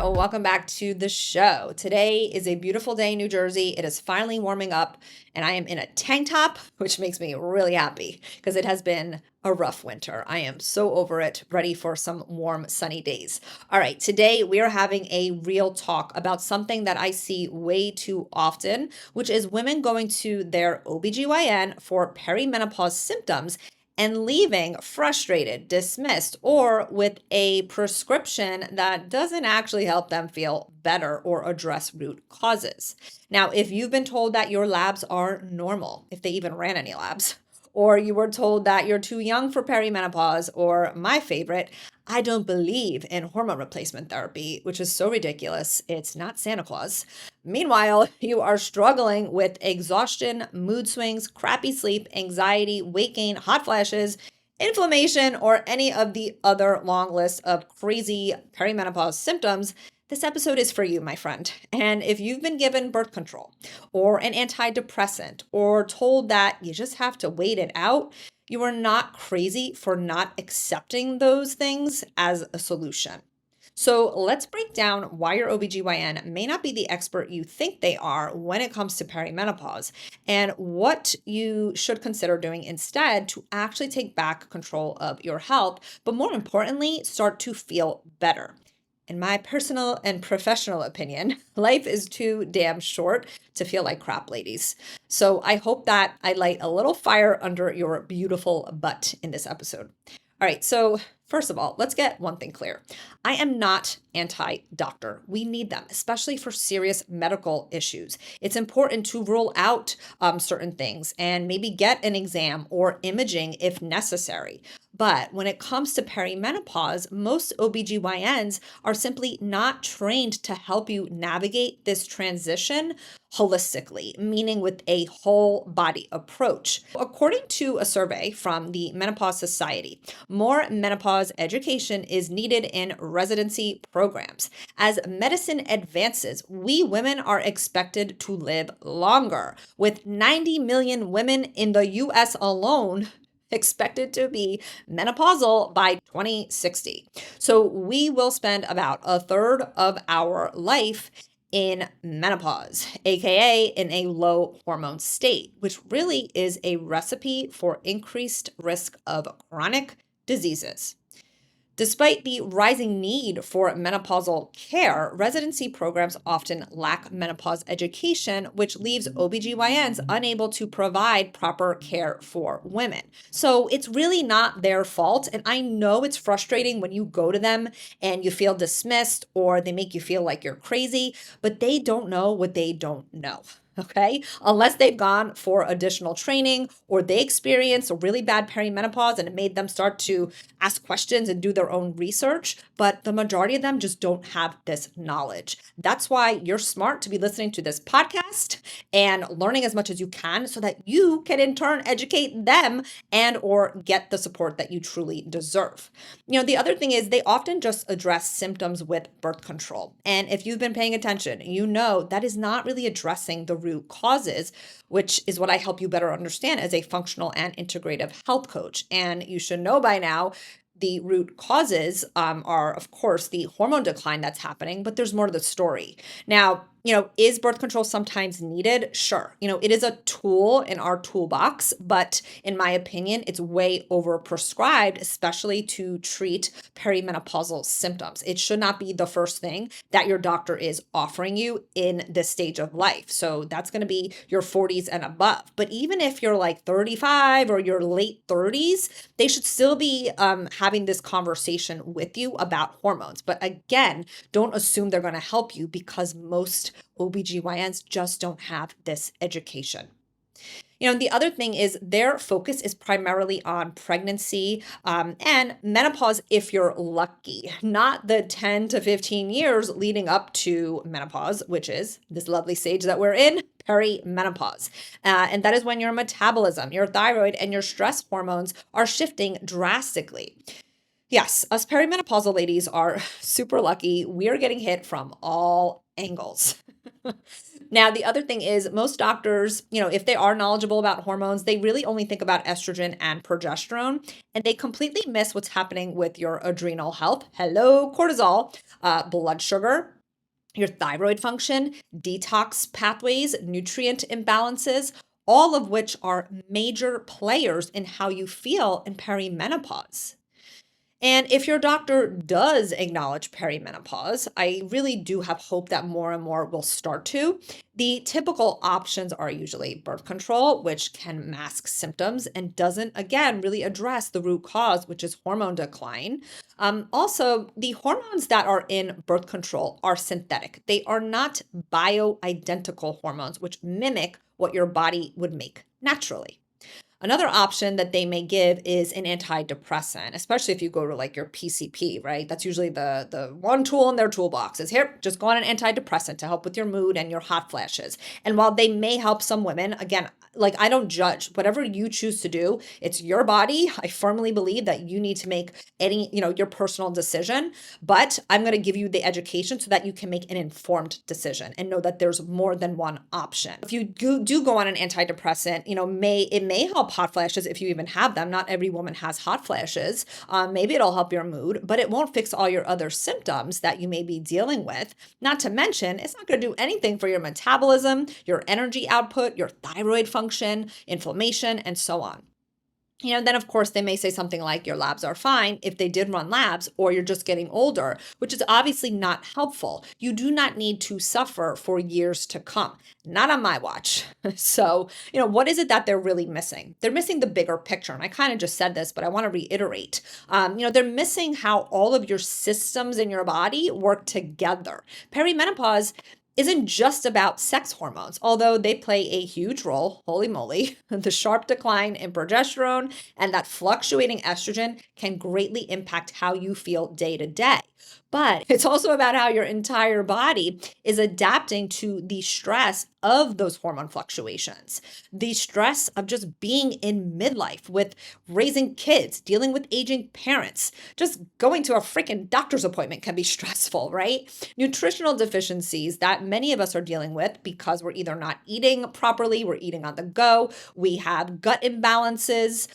Welcome back to the show. Today is a beautiful day in New Jersey. It is finally warming up, and I am in a tank top, which makes me really happy because it has been a rough winter. I am so over it, ready for some warm, sunny days. All right, today we are having a real talk about something that I see way too often, which is women going to their OBGYN for perimenopause symptoms and leaving frustrated, dismissed, or with a prescription that doesn't actually help them feel better or address root causes. Now, if you've been told that your labs are normal, if they even ran any labs, or you were told that you're too young for perimenopause, or my favorite, I don't believe in hormone replacement therapy, which is so ridiculous. It's not Santa Claus. Meanwhile, you are struggling with exhaustion, mood swings, crappy sleep, anxiety, weight gain, hot flashes, inflammation, or any of the other long list of crazy perimenopause symptoms. This episode is for you, my friend. And if you've been given birth control or an antidepressant or told that you just have to wait it out, you are not crazy for not accepting those things as a solution. So let's break down why your OBGYN may not be the expert you think they are when it comes to perimenopause and what you should consider doing instead to actually take back control of your health, but more importantly, start to feel better. In my personal and professional opinion, life is too damn short to feel like crap, ladies. So I hope that I light a little fire under your beautiful butt in this episode. All right, so first of all, let's get one thing clear. I am not anti-doctor. We need them, especially for serious medical issues. It's important to rule out certain things and maybe get an exam or imaging if necessary. But when it comes to perimenopause, most OBGYNs are simply not trained to help you navigate this transition holistically, meaning with a whole body approach. According to a survey from the Menopause Society, more menopause education is needed in residency programs. As medicine advances, we women are expected to live longer, with 90 million women in the US alone expected to be menopausal by 2060. So we will spend about a third of our life in menopause, aka in a low hormone state, which really is a recipe for increased risk of chronic diseases. Despite the rising need for menopausal care, residency programs often lack menopause education, which leaves OBGYNs unable to provide proper care for women. So it's really not their fault. And I know it's frustrating when you go to them and you feel dismissed or they make you feel like you're crazy, but they don't know what they don't know. Okay, unless they've gone for additional training or they experienced a really bad perimenopause and it made them start to ask questions and do their own research. But the majority of them just don't have this knowledge. That's why you're smart to be listening to this podcast and learning as much as you can so that you can in turn educate them and or get the support that you truly deserve. The other thing is they often just address symptoms with birth control. And if you've been paying attention, you know that is not really addressing the root causes, which is what I help you better understand as a functional and integrative health coach. And you should know by now, the root causes are, of course, the hormone decline that's happening, but there's more to the story. Now, is birth control sometimes needed? Sure. It is a tool in our toolbox, but in my opinion, it's way overprescribed, especially to treat perimenopausal symptoms. It should not be the first thing that your doctor is offering you in this stage of life. So that's going to be your 40s and above. But even if you're like 35 or your late 30s, they should still be having this conversation with you about hormones. But again, don't assume they're going to help you because most OBGYNs just don't have this education. The other thing is their focus is primarily on pregnancy and menopause if you're lucky, not the 10 to 15 years leading up to menopause, which is this lovely stage that we're in, perimenopause. And that is when your metabolism, your thyroid, and your stress hormones are shifting drastically. Yes, us perimenopausal ladies are super lucky. We are getting hit from all angles. Now, the other thing is most doctors, if they are knowledgeable about hormones, they really only think about estrogen and progesterone, and they completely miss what's happening with your adrenal health. Hello, cortisol, blood sugar, your thyroid function, detox pathways, nutrient imbalances, all of which are major players in how you feel in perimenopause. And if your doctor does acknowledge perimenopause, I really do have hope that more and more will start to. The typical options are usually birth control, which can mask symptoms and doesn't, again, really address the root cause, which is hormone decline. Also, the hormones that are in birth control are synthetic. They are not bioidentical hormones, which mimic what your body would make naturally. Another option that they may give is an antidepressant, especially if you go to like your PCP, right? That's usually the one tool in their toolbox is here, just go on an antidepressant to help with your mood and your hot flashes. And while they may help some women, again, like I don't judge whatever you choose to do. It's your body. I firmly believe that you need to make your personal decision, but I'm going to give you the education so that you can make an informed decision and know that there's more than one option. If you do go on an antidepressant, it may help hot flashes if you even have them. Not every woman has hot flashes. Maybe it'll help your mood, but it won't fix all your other symptoms that you may be dealing with. Not to mention, it's not going to do anything for your metabolism, your energy output, your thyroid function, inflammation, and so on. Then of course they may say something like your labs are fine if they did run labs, or you're just getting older, which is obviously not helpful. You do not need to suffer for years to come. Not on my watch. So, what is it that they're really missing? They're missing the bigger picture. And I kind of just said this, but I want to reiterate. They're missing how all of your systems in your body work together. Perimenopause isn't just about sex hormones, although they play a huge role. Holy moly, the sharp decline in progesterone and that fluctuating estrogen can greatly impact how you feel day to day. But it's also about how your entire body is adapting to the stress of those hormone fluctuations, the stress of just being in midlife with raising kids, dealing with aging parents. Just going to a freaking doctor's appointment can be stressful, right? Nutritional deficiencies that many of us are dealing with because we're either not eating properly, we're eating on the go, we have gut imbalances,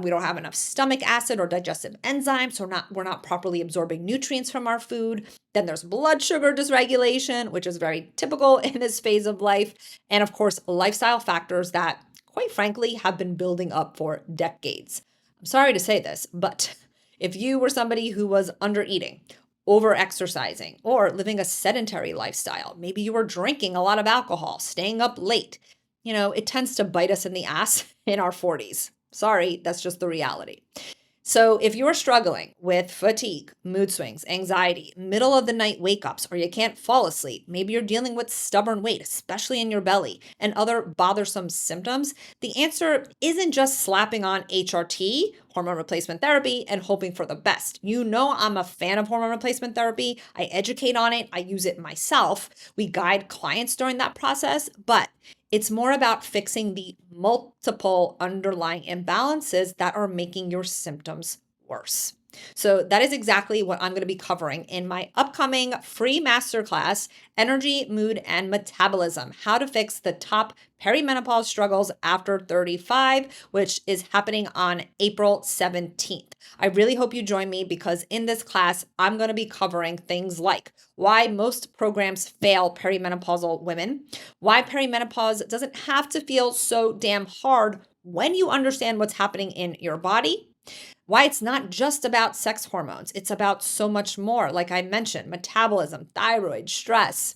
we don't have enough stomach acid or digestive enzymes, so we're not properly absorbing nutrients from our food. Then there's blood sugar dysregulation, which is very typical in this phase of life. And of course, lifestyle factors that, quite frankly, have been building up for decades. I'm sorry to say this, but if you were somebody who was under eating, over exercising, or living a sedentary lifestyle, maybe you were drinking a lot of alcohol, staying up late, it tends to bite us in the ass in our 40s. Sorry, that's just the reality. So if you're struggling with fatigue, mood swings, anxiety, middle of the night wake ups, or you can't fall asleep, maybe you're dealing with stubborn weight, especially in your belly, and other bothersome symptoms, the answer isn't just slapping on HRT, hormone replacement therapy, and hoping for the best. I'm a fan of hormone replacement therapy. I educate on it. I use it myself. We guide clients during that process, but it's more about fixing the multiple underlying imbalances that are making your symptoms worse. So that is exactly what I'm going to be covering in my upcoming free masterclass, Energy, Mood, and Metabolism, how to fix the top perimenopause struggles after 35, which is happening on April 17th. I really hope you join me because in this class, I'm going to be covering things like why most programs fail perimenopausal women, why perimenopause doesn't have to feel so damn hard when you understand what's happening in your body, why it's not just about sex hormones. It's about so much more. Like I mentioned, metabolism, thyroid, stress,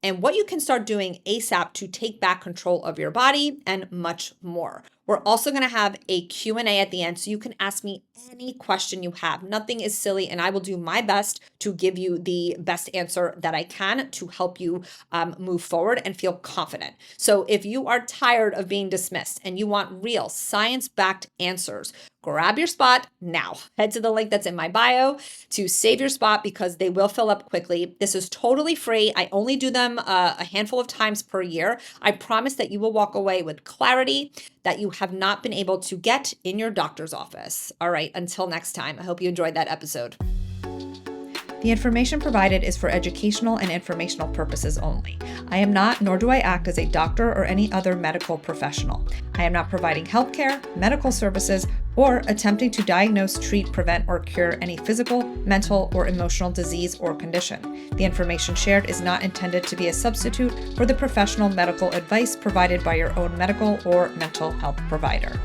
and what you can start doing ASAP to take back control of your body, and much more. We're also going to have a Q&A at the end, so you can ask me any question you have. Nothing is silly, and I will do my best to give you the best answer that I can to help you move forward and feel confident. So if you are tired of being dismissed and you want real science-backed answers, grab your spot now. Head to the link that's in my bio to save your spot because they will fill up quickly. This is totally free. I only do them a handful of times per year. I promise that you will walk away with clarity, that you have not been able to get in your doctor's office. All right, until next time, I hope you enjoyed that episode. The information provided is for educational and informational purposes only. I am not, nor do I act as a doctor or any other medical professional. I am not providing healthcare, medical services, or attempting to diagnose, treat, prevent, or cure any physical, mental, or emotional disease or condition. The information shared is not intended to be a substitute for the professional medical advice provided by your own medical or mental health provider.